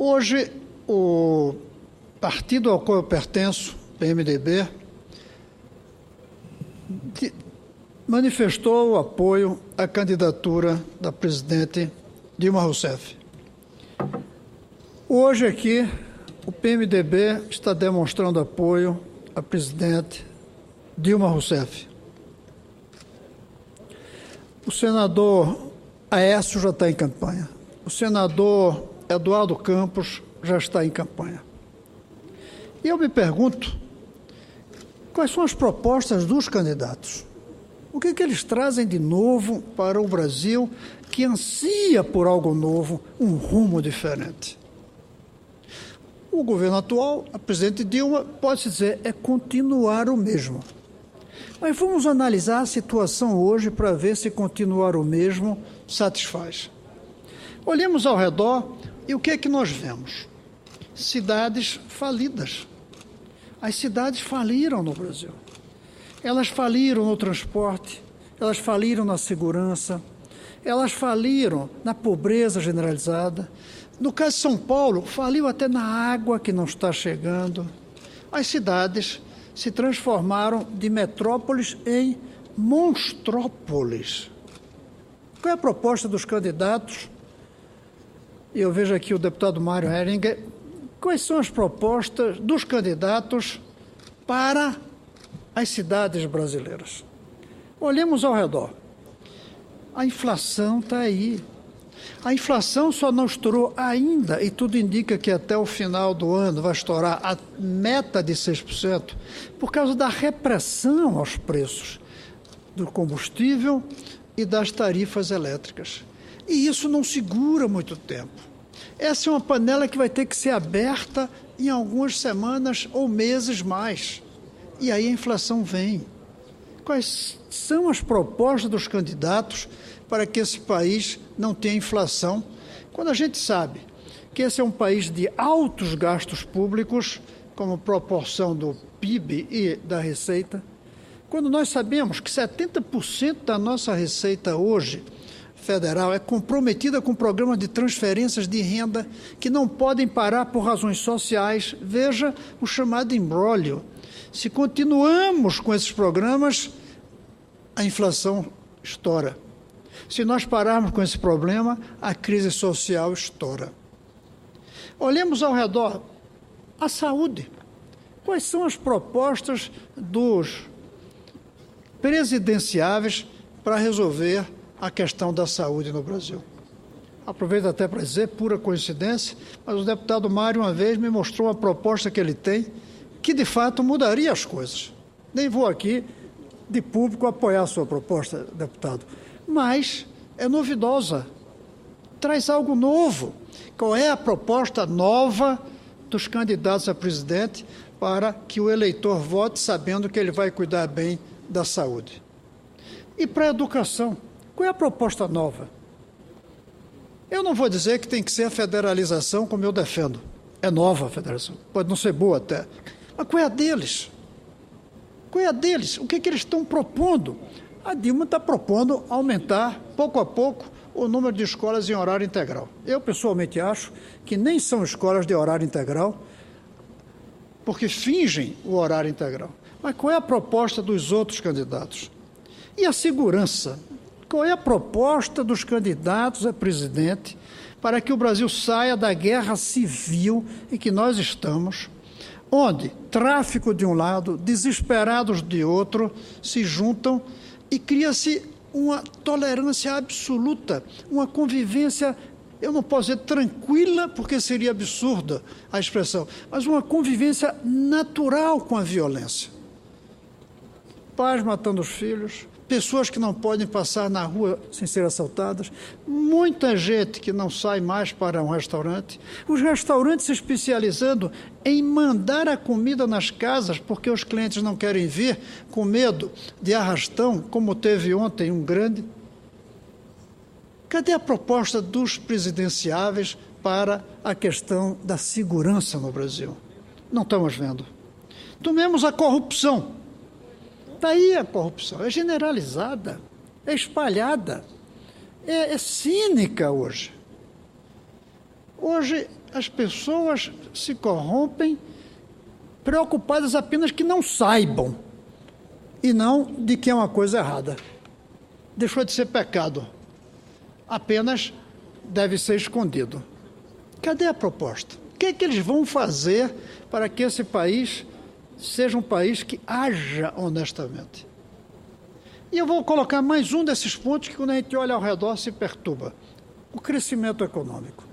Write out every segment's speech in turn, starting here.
Hoje, o partido ao qual eu pertenço, PMDB, manifestou o apoio à candidatura da presidente Dilma Rousseff. Hoje aqui, o PMDB está demonstrando apoio à presidente Dilma Rousseff. O senador Aécio já está em campanha. O senador Eduardo Campos já está em campanha. E eu me pergunto, quais são as propostas dos candidatos? O que eles trazem de novo para o Brasil que ansia por algo novo, um rumo diferente? O governo atual, a presidente Dilma, pode-se dizer, é continuar o mesmo. Mas vamos analisar a situação hoje para ver se continuar o mesmo satisfaz. Olhemos ao redor e o que é que nós vemos? Cidades falidas. As cidades faliram no Brasil. Elas faliram no transporte, elas faliram na segurança, elas faliram na pobreza generalizada. No caso de São Paulo, faliu até na água que não está chegando. As cidades se transformaram de metrópoles em monstrópoles. Qual é a proposta dos candidatos? Eu vejo aqui o deputado Mário Heringer. Quais são as propostas dos candidatos para as cidades brasileiras? Olhemos ao redor. A inflação está aí. A inflação só não estourou ainda, e tudo indica que até o final do ano vai estourar a meta de 6%, por causa da repressão aos preços do combustível e das tarifas elétricas. E isso não segura muito tempo. Essa é uma panela que vai ter que ser aberta em algumas semanas ou meses mais. E aí a inflação vem. Quais são as propostas dos candidatos para que esse país não tenha inflação, quando a gente sabe que esse é um país de altos gastos públicos, como proporção do PIB e da receita, quando nós sabemos que 70% da nossa receita hoje federal é comprometida com programas de transferências de renda que não podem parar por razões sociais. Veja o chamado imbróglio. Se continuamos com esses programas, a inflação estoura. Se nós pararmos com esse problema, a crise social estoura. Olhemos ao redor. A saúde. Quais são as propostas dos presidenciáveis para resolver a questão da saúde no Brasil? Aproveito até para dizer, pura coincidência, mas o deputado Mário uma vez me mostrou uma proposta que ele tem que, de fato, mudaria as coisas. Nem vou aqui, de público, apoiar a sua proposta, deputado, mas é novidosa, traz algo novo. Qual é a proposta nova dos candidatos a presidente para que o eleitor vote sabendo que ele vai cuidar bem da saúde? E para a educação, qual é a proposta nova? Eu não vou dizer que tem que ser a federalização como eu defendo. É nova a federação, pode não ser boa até. Mas qual é a deles? Qual é a deles? O que eles estão propondo? A Dilma está propondo aumentar, pouco a pouco, o número de escolas em horário integral. Eu, pessoalmente, acho que nem são escolas de horário integral, porque fingem o horário integral. Mas qual é a proposta dos outros candidatos? E a segurança? Qual é a proposta dos candidatos a presidente para que o Brasil saia da guerra civil em que nós estamos, onde tráfico de um lado, desesperados de outro, se juntam e cria-se uma tolerância absoluta, uma convivência, eu não posso dizer tranquila, porque seria absurda a expressão, mas uma convivência natural com a violência. Pais matando os filhos, pessoas que não podem passar na rua sem ser assaltadas, muita gente que não sai mais para um restaurante, os restaurantes se especializando em mandar a comida nas casas porque os clientes não querem vir com medo de arrastão, como teve ontem um grande. Cadê a proposta dos presidenciáveis para a questão da segurança no Brasil? Não estamos vendo. Tomemos a corrupção. Está aí a corrupção, é generalizada, é espalhada, é cínica hoje. Hoje, as pessoas se corrompem preocupadas apenas que não saibam e não de que é uma coisa errada. Deixou de ser pecado, apenas deve ser escondido. Cadê a proposta? O que é que eles vão fazer para que esse país seja um país que haja honestamente? E eu vou colocar mais um desses pontos que, quando a gente olha ao redor, se perturba. O crescimento econômico.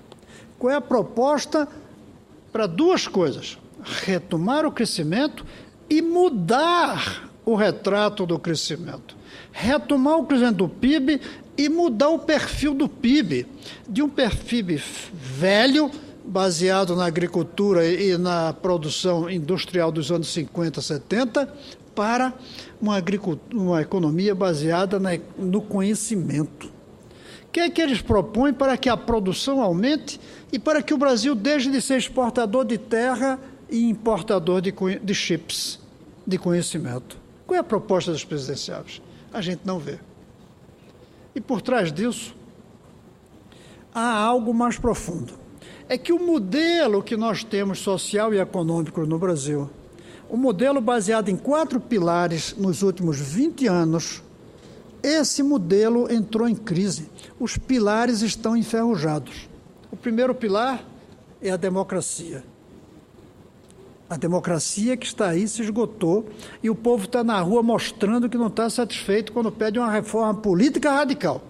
Qual é a proposta para duas coisas? Retomar o crescimento e mudar o retrato do crescimento. Retomar o crescimento do PIB e mudar o perfil do PIB. De um perfil velho, baseado na agricultura e na produção industrial dos anos 50, 70, para uma economia baseada no conhecimento. O que é que eles propõem para que a produção aumente e para que o Brasil deixe de ser exportador de terra e importador de chips, de conhecimento? Qual é a proposta dos presidenciáveis? A gente não vê. E por trás disso, há algo mais profundo. É que o modelo que nós temos social e econômico no Brasil, o modelo baseado em 4 pilares nos últimos 20 anos, esse modelo entrou em crise. Os pilares estão enferrujados. O primeiro pilar é a democracia. A democracia que está aí se esgotou e o povo está na rua mostrando que não está satisfeito quando pede uma reforma política radical.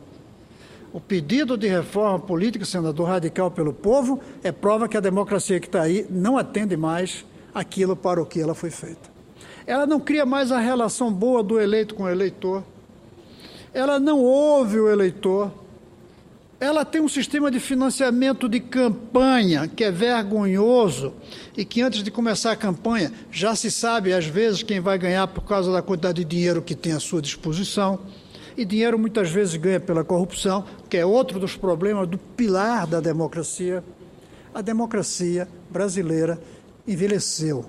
O pedido de reforma política, senador, radical pelo povo, é prova que a democracia que está aí não atende mais aquilo para o que ela foi feita. Ela não cria mais a relação boa do eleito com o eleitor. Ela não ouve o eleitor. Ela tem um sistema de financiamento de campanha que é vergonhoso e que antes de começar a campanha já se sabe às vezes quem vai ganhar por causa da quantidade de dinheiro que tem à sua disposição. E dinheiro muitas vezes ganha pela corrupção, que é outro dos problemas do pilar da democracia. A democracia brasileira envelheceu,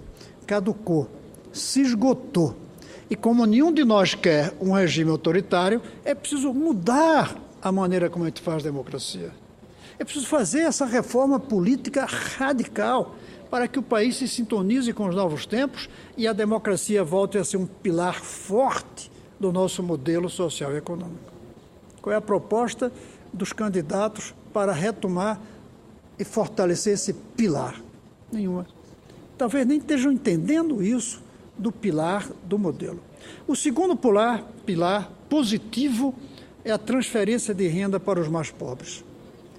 caducou, se esgotou. E como nenhum de nós quer um regime autoritário, é preciso mudar a maneira como a gente faz democracia. É preciso fazer essa reforma política radical para que o país se sintonize com os novos tempos e a democracia volte a ser um pilar forte do nosso modelo social e econômico. Qual é a proposta dos candidatos para retomar e fortalecer esse pilar? Nenhuma. Talvez nem estejam entendendo isso do pilar do modelo. O segundo pilar positivo é a transferência de renda para os mais pobres.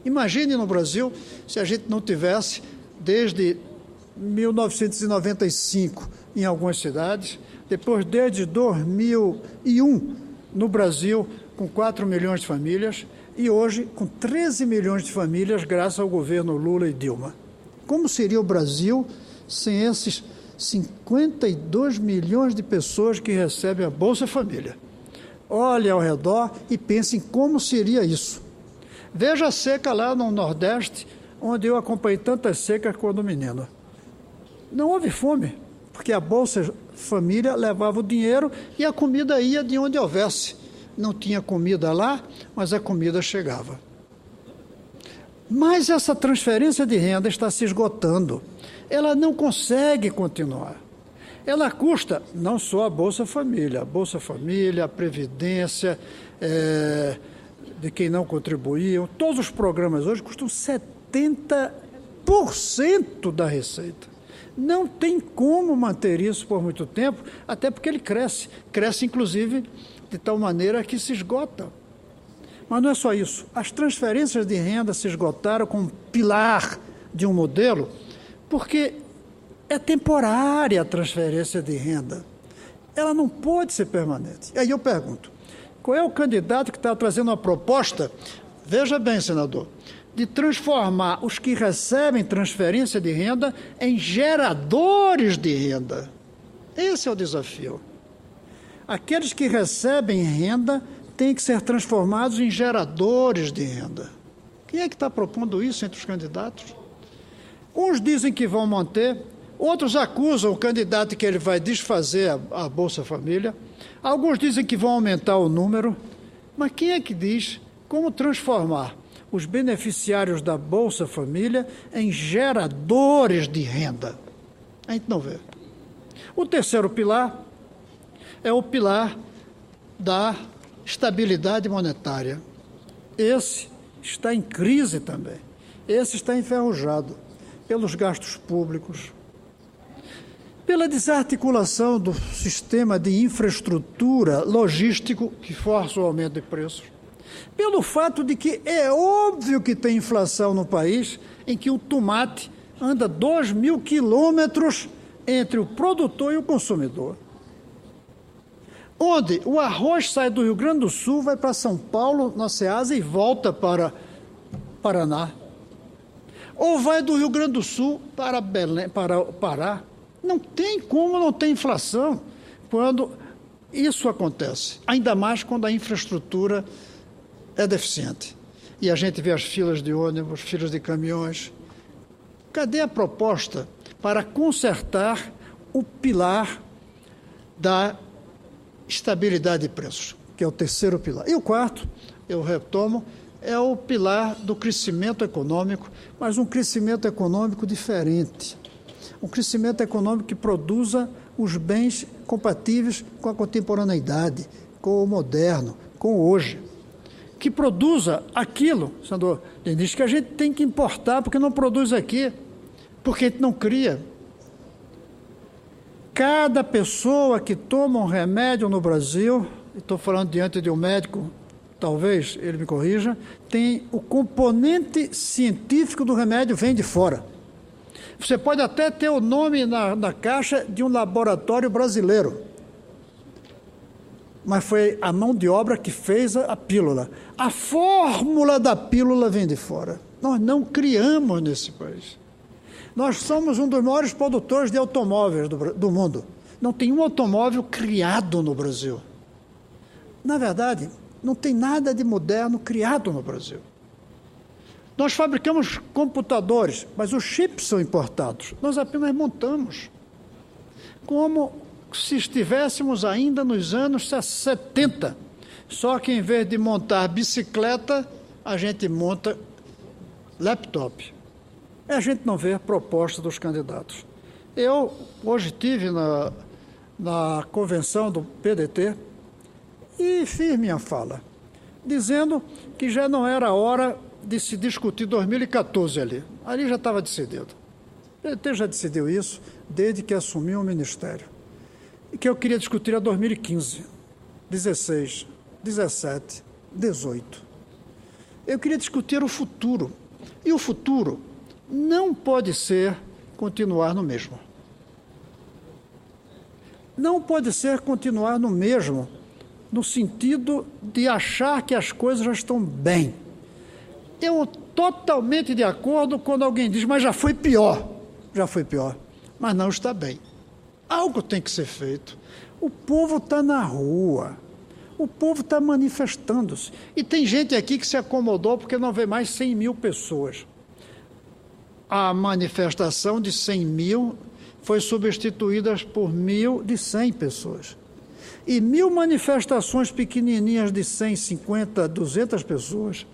Imagine no Brasil se a gente não tivesse, desde 1995, em algumas cidades, depois desde 2001, no Brasil, com 4 milhões de famílias, e hoje com 13 milhões de famílias, graças ao governo Lula e Dilma. Como seria o Brasil sem esses 52 milhões de pessoas que recebem a Bolsa Família? Olhe ao redor e pense em como seria isso. Veja a seca lá no Nordeste, onde eu acompanhei tantas secas quando menino. Não houve fome, porque a Bolsa Família levava o dinheiro e a comida ia de onde houvesse. Não tinha comida lá, mas a comida chegava. Mas essa transferência de renda está se esgotando. Ela não consegue continuar. Ela custa não só a Bolsa Família, a Previdência, de quem não contribuiu, todos os programas hoje custam 70% da receita. Não tem como manter isso por muito tempo, até porque ele cresce. Cresce, inclusive, de tal maneira que se esgota. Mas não é só isso. As transferências de renda se esgotaram como pilar de um modelo, porque é temporária a transferência de renda. Ela não pode ser permanente. E aí eu pergunto, qual é o candidato que está trazendo uma proposta, veja bem, senador, de transformar os que recebem transferência de renda em geradores de renda? Esse é o desafio. Aqueles que recebem renda têm que ser transformados em geradores de renda. Quem é que está propondo isso entre os candidatos? Uns dizem que vão manter, outros acusam o candidato que ele vai desfazer a Bolsa Família, alguns dizem que vão aumentar o número, mas quem é que diz como transformar os beneficiários da Bolsa Família em geradores de renda. A gente não vê. O terceiro pilar é o pilar da estabilidade monetária. Esse está em crise também. Esse está enferrujado pelos gastos públicos, pela desarticulação do sistema de infraestrutura logístico que força o aumento de preços, pelo fato de que é óbvio que tem inflação no país em que o tomate anda 2.000 quilômetros entre o produtor e o consumidor. Onde o arroz sai do Rio Grande do Sul, vai para São Paulo, na Ceasa, e volta para Paraná. Ou vai do Rio Grande do Sul para Belém, para o Pará. Não tem como não ter inflação quando isso acontece. Ainda mais quando a infraestrutura é deficiente. E a gente vê as filas de ônibus, filas de caminhões. Cadê a proposta para consertar o pilar da estabilidade de preços, que é o terceiro pilar? E o quarto, eu retomo, é o pilar do crescimento econômico, mas um crescimento econômico diferente. Um crescimento econômico que produza os bens compatíveis com a contemporaneidade, com o moderno, com o hoje. Que produza aquilo, senador Diniz, que a gente tem que importar porque não produz aqui, porque a gente não cria. Cada pessoa que toma um remédio no Brasil, estou falando diante de um médico, talvez ele me corrija, tem o componente científico do remédio vem de fora. Você pode até ter o nome na caixa de um laboratório brasileiro, mas foi a mão de obra que fez a pílula. A fórmula da pílula vem de fora. Nós não criamos nesse país. Nós somos um dos maiores produtores de automóveis do mundo. Não tem um automóvel criado no Brasil. Na verdade, não tem nada de moderno criado no Brasil. Nós fabricamos computadores, mas os chips são importados. Nós apenas montamos. Como se estivéssemos ainda nos anos 70. Só que em vez de montar bicicleta, a gente monta laptop. E a gente não vê a proposta dos candidatos. Eu hoje estive na convenção do PDT e fiz minha fala, dizendo que já não era hora de se discutir 2014 ali. Ali já estava decidido. O PDT já decidiu isso desde que assumiu o ministério. E que eu queria discutir a 2015, 16, 17, 18. Eu queria discutir o futuro. E o futuro não pode ser continuar no mesmo. Não pode ser continuar no mesmo, no sentido de achar que as coisas já estão bem. Eu totalmente de acordo quando alguém diz, mas já foi pior. Já foi pior, mas não está bem. Algo tem que ser feito. O povo está na rua. O povo está manifestando-se. E tem gente aqui que se acomodou porque não vê mais 100 mil pessoas. A manifestação de 100 mil foi substituída por 1.000 de 100 pessoas. E 1.000 manifestações pequenininhas de 100, 50, 200 pessoas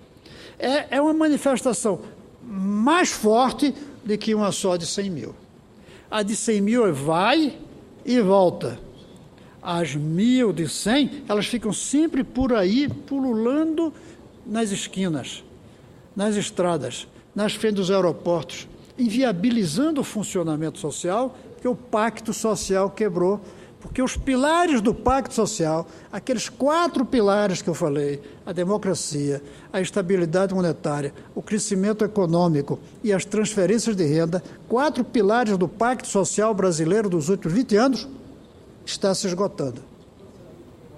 é uma manifestação mais forte do que uma só de 100 mil. A de 100 mil vai e volta. As 1.000 de 100, elas ficam sempre por aí, pululando nas esquinas, nas estradas, nas frentes dos aeroportos, inviabilizando o funcionamento social, que o pacto social quebrou. Porque os pilares do pacto social, aqueles 4 pilares que eu falei, a democracia, a estabilidade monetária, o crescimento econômico e as transferências de renda, 4 pilares do pacto social brasileiro dos últimos 20 anos, está se esgotando.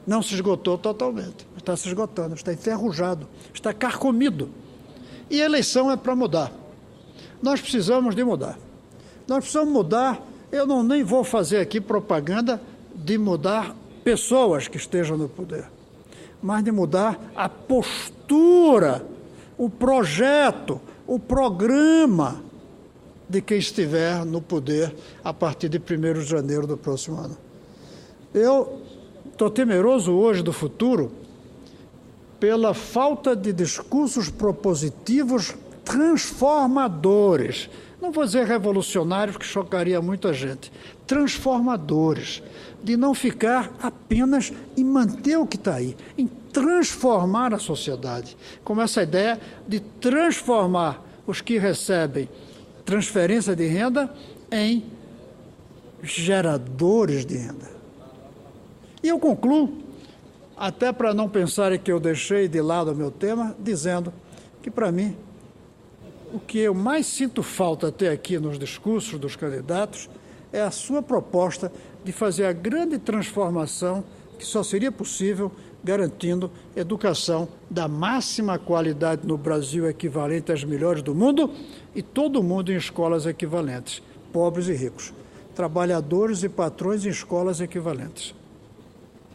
Não se esgotou totalmente, está se esgotando, está enferrujado, está carcomido. E a eleição é para mudar. Nós precisamos de mudar. Nós precisamos mudar. Eu nem vou fazer aqui propaganda de mudar pessoas que estejam no poder, mas de mudar a postura, o projeto, o programa de quem estiver no poder a partir de 1º de janeiro do próximo ano. Eu estou temeroso hoje do futuro pela falta de discursos propositivos transformadores. Não vou dizer revolucionários, que chocaria muita gente. Transformadores. De não ficar apenas em manter o que está aí, em transformar a sociedade. Como essa ideia de transformar os que recebem transferência de renda em geradores de renda. E eu concluo, até para não pensarem que eu deixei de lado o meu tema, dizendo que, para mim, o que eu mais sinto falta até aqui nos discursos dos candidatos é a sua proposta de fazer a grande transformação que só seria possível garantindo educação da máxima qualidade no Brasil, equivalente às melhores do mundo, e todo mundo em escolas equivalentes, pobres e ricos, trabalhadores e patrões em escolas equivalentes.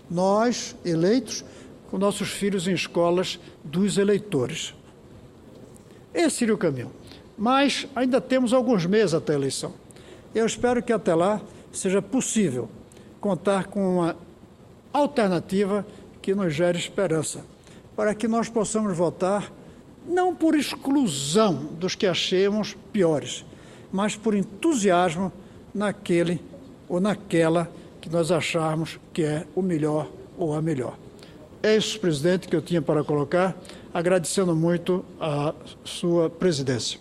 Nós, eleitos, com nossos filhos em escolas dos eleitores. Esse seria o caminho. Mas ainda temos alguns meses até a eleição. Eu espero que até lá seja possível contar com uma alternativa que nos gere esperança, para que nós possamos votar não por exclusão dos que achemos piores, mas por entusiasmo naquele ou naquela que nós acharmos que é o melhor ou a melhor. É isso, presidente, que eu tinha para colocar, agradecendo muito a sua presidência.